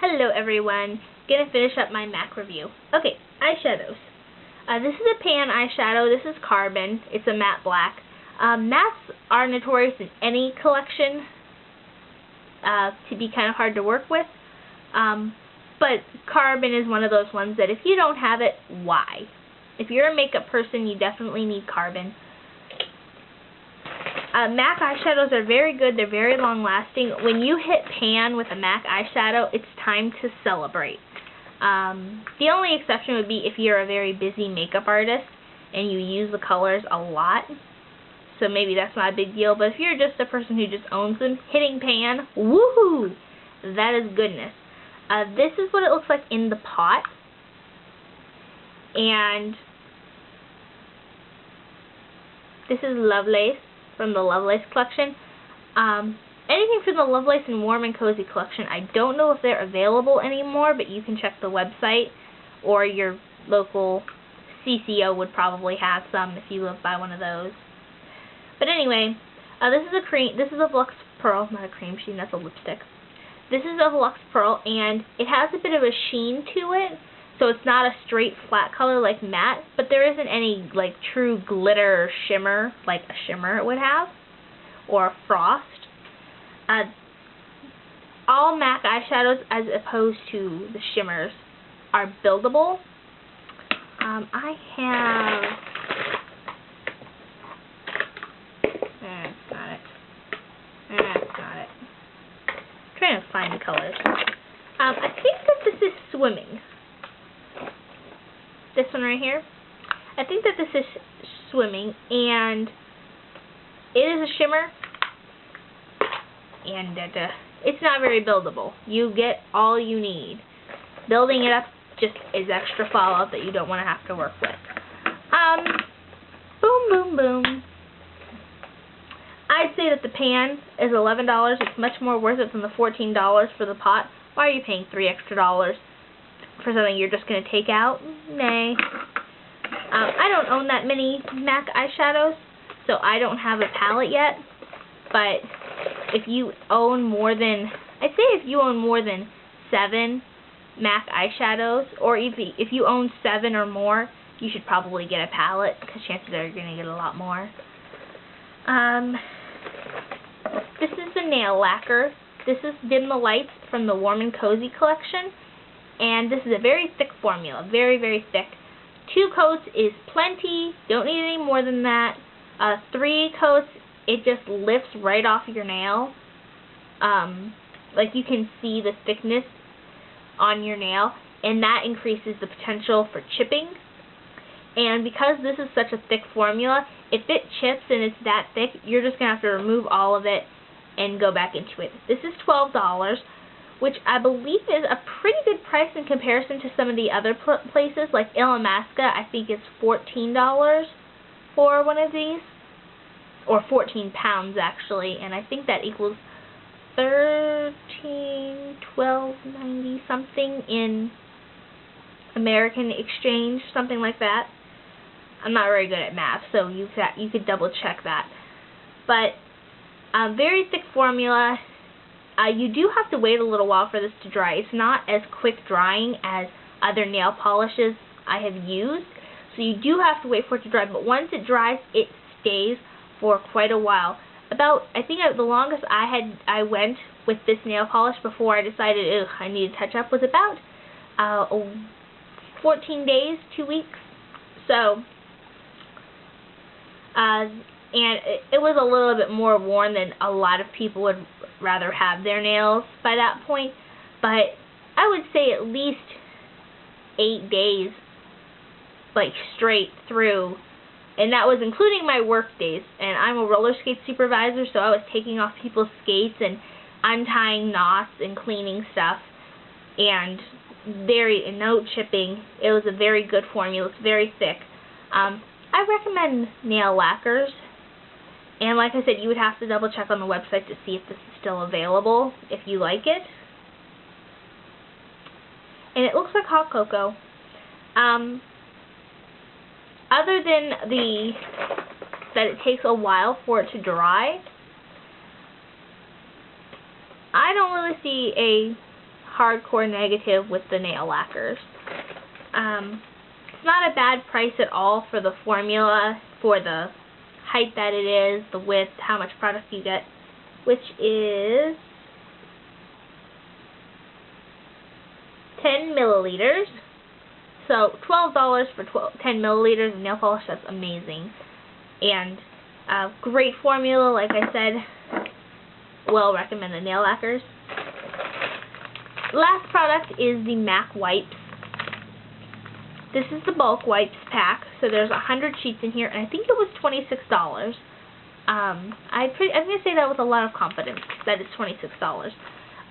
Hello everyone, gonna finish up my MAC review. Okay, eyeshadows. This is a pan eyeshadow, this is Carbon, it's a matte black. Mattes are notorious in any collection to be kind of hard to work with, but Carbon is one of those ones that if you don't have it, why? If you're a makeup person, you definitely need Carbon. MAC eyeshadows are very good, they're very long lasting. When you hit pan with a MAC eyeshadow, it's time to celebrate. The only exception would be if you're a very busy makeup artist and you use the colors a lot. So maybe that's not a big deal, but if you're just a person who just owns them, hitting pan, woohoo! That is goodness. This is what it looks like in the pot. And this is Lovelace from the Lovelace collection. Anything from the Lovelace and Warm and Cozy collection, I don't know if they're available anymore, but you can check the website, or your local CCO would probably have some if you live by one of those. But anyway, this is a cream. This is a Lux Pearl, not a cream sheen. That's a lipstick. This is a Lux Pearl, and it has a bit of a sheen to it, so it's not a straight flat color like matte, but there isn't any like true glitter or shimmer like a shimmer would have, or a frost. All MAC eyeshadows, as opposed to the shimmers, are buildable. I have... That's not it. That's not it. I'm trying to find the colors. I think that this is Swimming. This one right here. I think that this is Swimming, and it is a shimmer, and it's not very buildable. You get all you need. Building it up just is extra fallout that you don't want to have to work with. Boom, boom, boom. I'd say that the pan is $11. It's much more worth it than the $14 for the pot. Why are you paying $3 extra for something you're just going to take out? Nay. I don't own that many MAC eyeshadows, so I don't have a palette yet, but if you own more than, I'd say if you own more than 7 MAC eyeshadows, or if you own 7 or more, you should probably get a palette, because chances are you're going to get a lot more. This is the Nail Lacquer. This is Dim the Lights from the Warm and Cozy collection, and this is a very thick formula, very, very thick. 2 coats is plenty, don't need any more than that. 3 coats, it just lifts right off your nail. Like you can see the thickness on your nail, and that increases the potential for chipping. And because this is such a thick formula, if it chips and it's that thick, you're just going to have to remove all of it and go back into it. This is $12, which I believe is a pretty good price in comparison to some of the other places, like Illamasqua. I think it's $14 for one of these, or 14 pounds actually, and I think that equals $12.90 something in American exchange, something like that. I'm not very good at math, so you could double check that. But very thick formula. You do have to wait a little while for this to dry. It's not as quick drying as other nail polishes I have used, so you do have to wait for it to dry. But once it dries, it stays for quite a while. I think the longest I went with this nail polish before I decided I need to touch up was about 14 days, 2 weeks. So, and it was a little bit more worn than a lot of people would rather have their nails by that point. But I would say at least 8 days, like straight through. And that was including my work days. And I'm a roller skate supervisor, so I was taking off people's skates and untying knots and cleaning stuff. And no chipping. It was a very good formula. It's very thick. I recommend nail lacquers. And like I said, you would have to double check on the website to see if this is still available, if you like it. And it looks like hot cocoa. Other than that it takes a while for it to dry, I don't really see a hardcore negative with the nail lacquers. It's not a bad price at all for the formula, for the height that it is, the width, how much product you get, which is 10 milliliters. So $12 for 10 milliliters of nail polish. That's amazing. And great formula, like I said. Well recommended nail lacquers. Last product is the MAC wipes. This is the bulk wipes pack. So there's 100 sheets in here, and I think it was $26. I'm going to say that with a lot of confidence, that it's $26.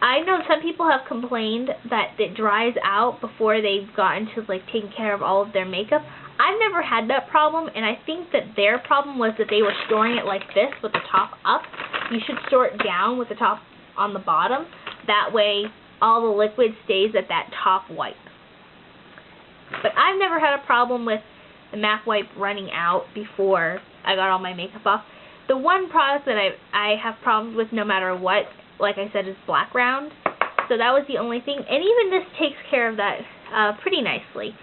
I know some people have complained that it dries out before they've gotten to like taking care of all of their makeup. I've never had that problem, and I think that their problem was that they were storing it like this with the top up. You should store it down with the top on the bottom. That way all the liquid stays at that top wipe. But I've never had a problem with the MAC wipe running out before I got all my makeup off. The one product that I have problems with no matter what, like I said, is black round. So that was the only thing. And even this takes care of that pretty nicely.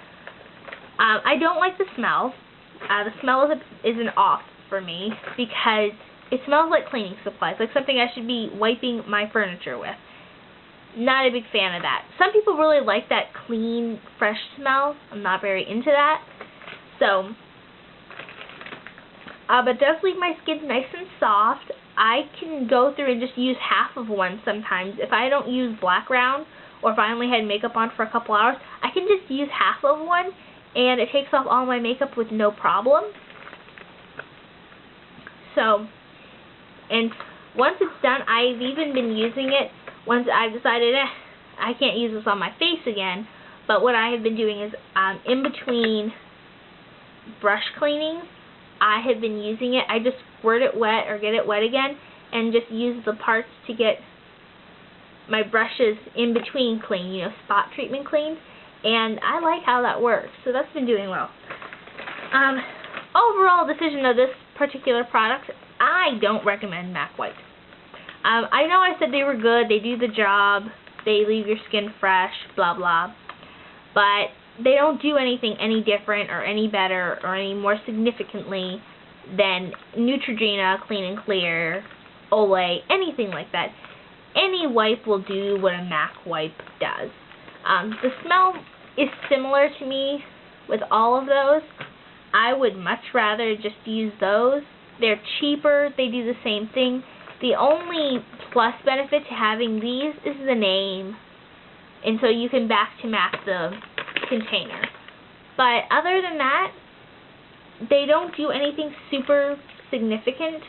I don't like the smell. The smell is an off for me because it smells like cleaning supplies, like something I should be wiping my furniture with. Not a big fan of that. Some people really like that clean, fresh smell. I'm not very into that. So, but it does leave my skin nice and soft. I can go through and just use half of one sometimes. If I don't use black round, or if I only had makeup on for a couple hours, I can just use half of one, and it takes off all my makeup with no problem. So, and once it's done, I've even been using it once I've decided, I can't use this on my face again. But what I have been doing is, in between brush cleaning, I have been using it. I just squirt it wet or get it wet again and just use the parts to get my brushes in between clean, you know, spot treatment clean. And I like how that works. So that's been doing well. Overall decision of this particular product, I don't recommend MAC wipes. I know I said they were good, they do the job, they leave your skin fresh, blah blah, but they don't do anything any different or any better or any more significantly than Neutrogena, Clean and Clear, Olay, anything like that. Any wipe will do what a MAC wipe does. The smell is similar to me with all of those. I would much rather just use those. They're cheaper, they do the same thing. The only plus benefit to having these is the name, and so you can back-to-back the container. But other than that, they don't do anything super significant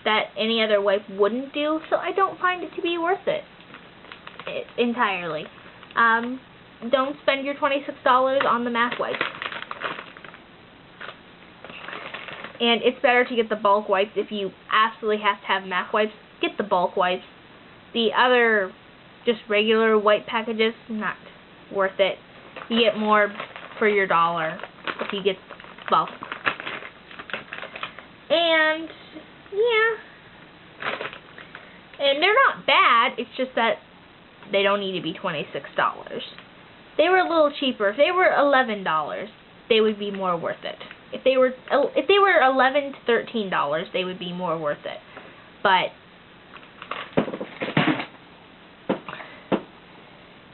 that any other wipe wouldn't do, so I don't find it to be worth it entirely. Don't spend your $26 on the MAC wipes. And it's better to get the bulk wipes if you absolutely have to have MAC wipes. Get the bulk wipes. The other just regular wipe packages, not worth it. You get more for your dollar if you get bulk. And, yeah. And they're not bad, it's just that they don't need to be $26. They were a little cheaper. If they were $11, they would be more worth it. If they were $11 to $13, they would be more worth it. But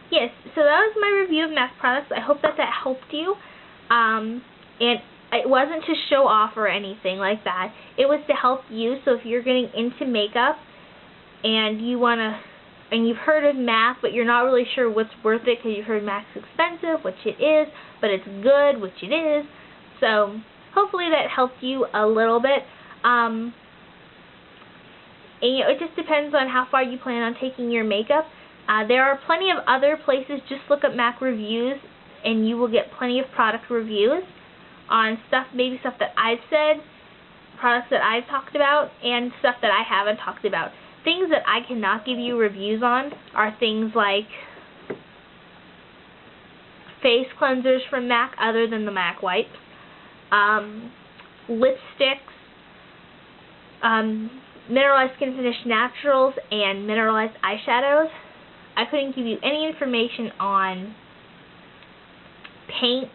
yes, so that was my review of MAC products. I hope that helped you. And it wasn't to show off or anything like that. It was to help you. So if you're getting into makeup and you've heard of MAC, but you're not really sure what's worth it because you've heard MAC's expensive, which it is, but it's good, which it is. So hopefully that helped you a little bit. And it just depends on how far you plan on taking your makeup. There are plenty of other places. Just look up MAC reviews and you will get plenty of product reviews on stuff, maybe stuff that I've said, products that I've talked about, and stuff that I haven't talked about. Things that I cannot give you reviews on are things like face cleansers from MAC other than the MAC wipes, lipsticks, mineralized skin finish naturals, and mineralized eyeshadows. I couldn't give you any information on paints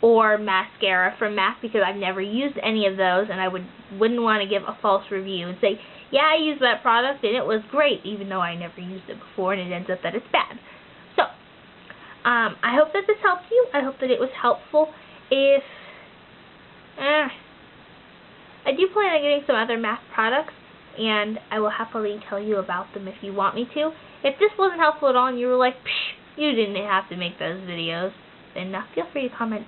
or mascara from MAC because I've never used any of those, and I wouldn't want to give a false review and say, yeah, I used that product and it was great, even though I never used it before and it ends up that it's bad. So, I hope that this helped you. I hope that it was helpful. If I do plan on getting some other MAC products, and I will happily tell you about them if you want me to. If this wasn't helpful at all and you were like, psh, you didn't have to make those videos, then feel free to comment